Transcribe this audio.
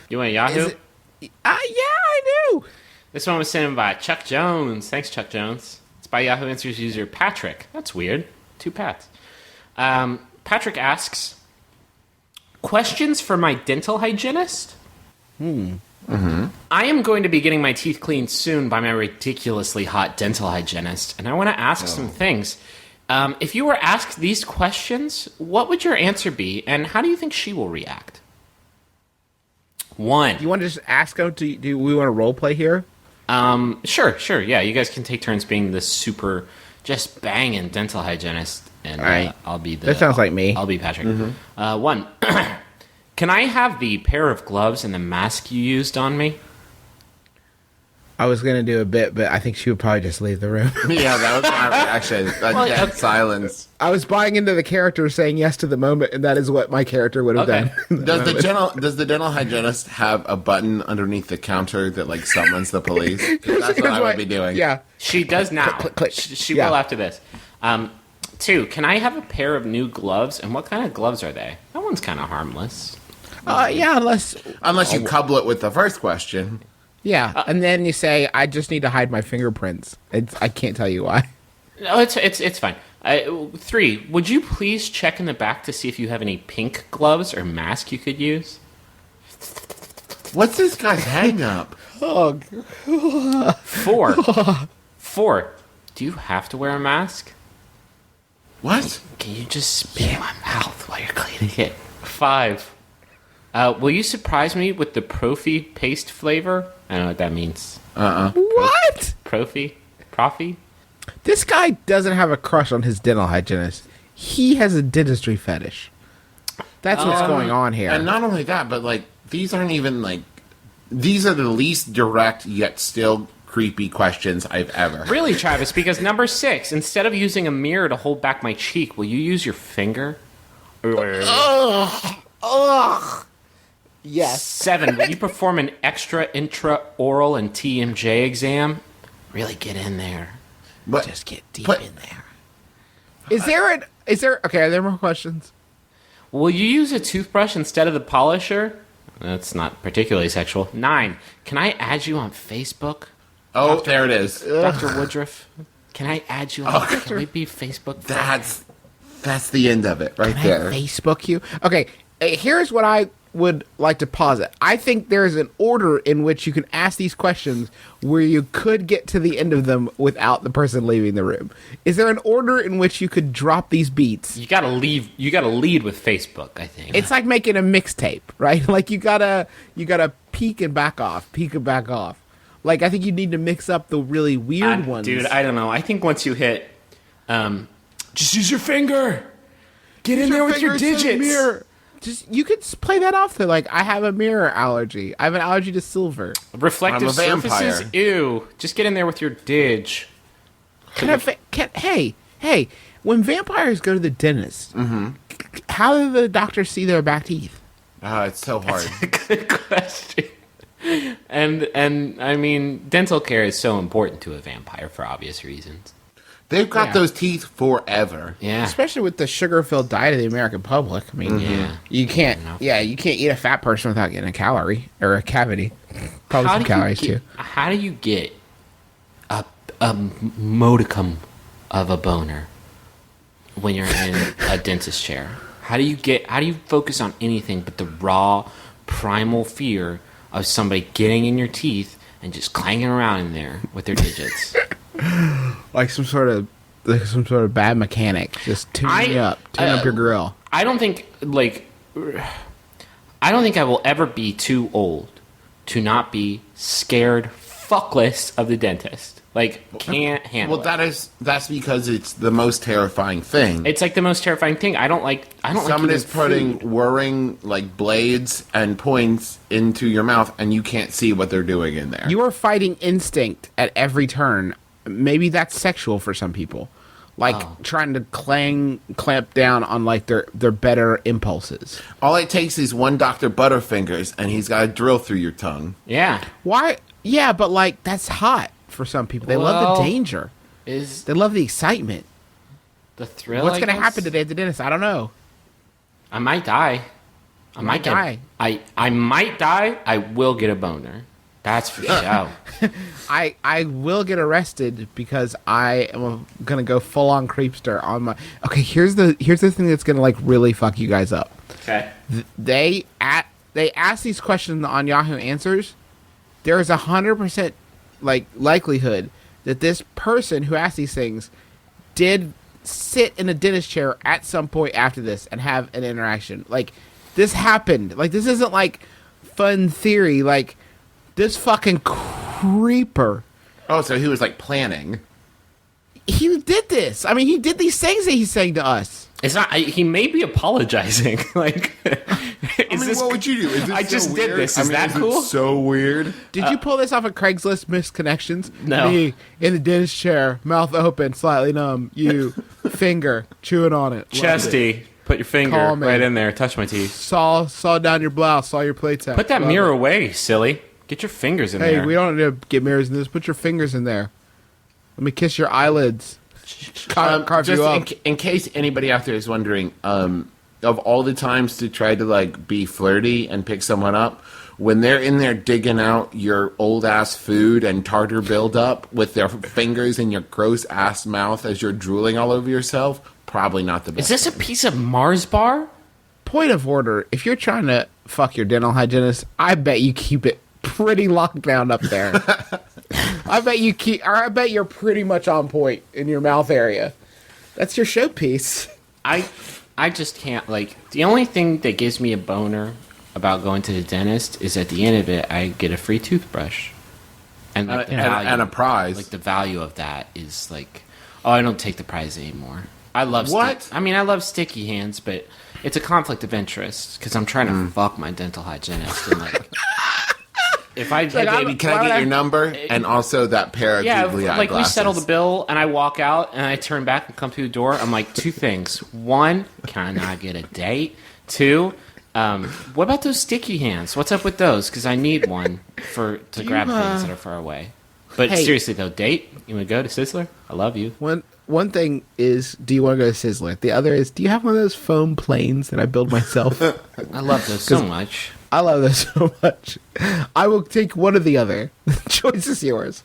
You want Yahoo? Yeah, I do. This one was sent in by Chuck Jones. Thanks, Chuck Jones. It's by Yahoo Answers user Patrick. That's weird. Two Pats. Patrick asks, questions for my dental hygienist? I am going to be getting my teeth cleaned soon by my ridiculously hot dental hygienist, and I want to ask some things. If you were asked these questions, what would your answer be, and how do you think she will react? One. You want to just ask him? Do we want to role play here? Sure. Yeah, you guys can take turns being the super, just banging dental hygienist, and All right. I'll be the. That sounds like me. I'll be Patrick. One. Can I have the pair of gloves and the mask you used on me? I was gonna do a bit, but I think she would probably just leave the room. Yeah, that was my reaction. Dead silence. I was buying into the character saying yes to the moment, and that is what my character would have Okay. done. Does the dental hygienist have a button underneath the counter that like summons the police? 'Cause that's what I would be doing. Yeah. She does now. Click, click. She Yeah. will after this. Two. Can I have a pair of new gloves? And what kind of gloves are they? That one's kind of harmless. Yeah, Unless you couple it with the first question. Yeah, and then you say, I just need to hide my fingerprints. I can't tell you why. No, it's fine. Three. Would you please check in the back to see if you have any pink gloves or mask you could use? What's this guy's hang up? Four. Do you have to wear a mask? What? Can you just spit in my mouth while you're cleaning it? Five. Will you surprise me with the Profi paste flavor? I don't know what that means. What? Profi? This guy doesn't have a crush on his dental hygienist. He has a dentistry fetish. That's what's going on here. And not only that, but like these aren't even like these are the least direct yet still creepy questions I've ever. Really, Travis? Because number 6, instead of using a mirror to hold back my cheek, will you use your finger? Yes. 7, will you perform an extra intraoral and TMJ exam? Really get in there. But, Just get deep but- in there. Okay, are there more questions? Will you use a toothbrush instead of the polisher? That's not particularly sexual. 9, can I add you on Facebook? oh, there it is. Dr. Woodruff, can I add you on Can we be Facebook friends? That's the end of it right Can there. I Facebook you? Okay, here's what I would like to posit. I think there is an order in which you can ask these questions where you could get to the end of them without the person leaving the room. Is there an order in which you could drop these beats? You gotta lead with Facebook, I think. It's like making a mixtape, right? Like you gotta peek and back off. Like I think you need to mix up the really weird ones. Dude, I don't know. I think once you hit, just use your finger. Get in there with your digits. Mirror. You could play that off to like, I have a mirror allergy. I have an allergy to silver. Reflective I'm a vampire. surfaces. Ew. Just get in there with your dig. Hey, when vampires go to the dentist, how do the doctors see their back teeth? It's so hard. Good question. And I mean, dental care is so important to a vampire for obvious reasons. They've got Yeah. those teeth forever. Yeah. Especially with the sugar-filled diet of the American public. I mean, Yeah. you can't eat a fat person without getting a calorie or a cavity. Probably some calories too. How do you get a modicum of a boner when you're in a dentist chair? How do you focus on anything but the raw, primal fear of somebody getting in your teeth and just clanging around in there with their digits? Like some sort of bad mechanic. Just tune up your grill. I don't think I will ever be too old to not be scared fuckless of the dentist. Like, can't handle Well, that's because it's the most terrifying thing. It's like the most terrifying thing. I don't like Someone is eating putting food. whirring like blades and points into your mouth, and you can't see what they're doing in there. You are fighting instinct at every turn. Maybe that's sexual for some people. Like trying to clamp down on like their better impulses. All it takes is one Dr. Butterfingers, and he's got to drill through your tongue. Yeah. Why? Yeah, but like that's hot for some people. They love the danger. Is They love the excitement. the thrill? What's I going to guess? happen today at the dentist? I don't know. I might die. I might die. I might die. I will get a boner. That's for sure. I will get arrested because I am gonna go full on creepster on my. Okay, here's the thing that's gonna like really fuck you guys up. Okay. They ask these questions on Yahoo Answers. There is 100% like likelihood that this person who asked these things did sit in a dentist chair at some point after this and have an interaction. Like this happened. Like this isn't like fun theory. Like this fucking creeper. Oh, so he was like planning. He did this. I mean, he did these things that he's saying to us. It's not. He may be apologizing. Like, What would you do? Is it I so just did weird? this. Is that it cool? so weird. Did you pull this off of Craigslist Misconnections? No. Me in the dentist chair, mouth open, slightly numb. You, finger, chewing on it. Loved it. Chesty, put your finger Call me. right in there. Touch my teeth. Saw down your blouse, saw your playtest. Put that Love mirror it. away, silly. Get your fingers in Hey, there. we don't need to get mirrors in this. Put your fingers in there. Let me kiss your eyelids. Carve Just you up. in case anybody out there is wondering, of all the times to try to like be flirty and pick someone up, when they're in there digging out your old ass food and tartar buildup with their fingers in your gross ass mouth as you're drooling all over yourself, probably not the Is best. this a piece of Mars bar? Point of order. If you're trying to fuck your dental hygienist, I bet you keep it pretty locked down up there. I bet you're pretty much on point in your mouth area. That's your showpiece. I just can't, like, the only thing that gives me a boner about going to the dentist is at the end of it, I get a free toothbrush. And, like, the value, and a prize. like, the value of that is, like, oh, I don't take the prize anymore. I love What? I love sticky hands, but it's a conflict of interest because I'm trying to fuck my dental hygienist. And, like, if I, Hey, baby, can I get your number? And also that pair of yeah, googly eye like glasses. we settle the bill, and I walk out, and I turn back and come through the door. I'm like, two things: one, can I get a date? Two, what about those sticky hands? What's up with those? Because I need one to grab things that are far away. But Hey. seriously though, date? You want to go to Sizzler? I love you. One thing is, do you want to go to Sizzler? The other is, do you have one of those foam planes that I build myself? I love those so much. I love those so much. I will take one or the other. The choice is yours.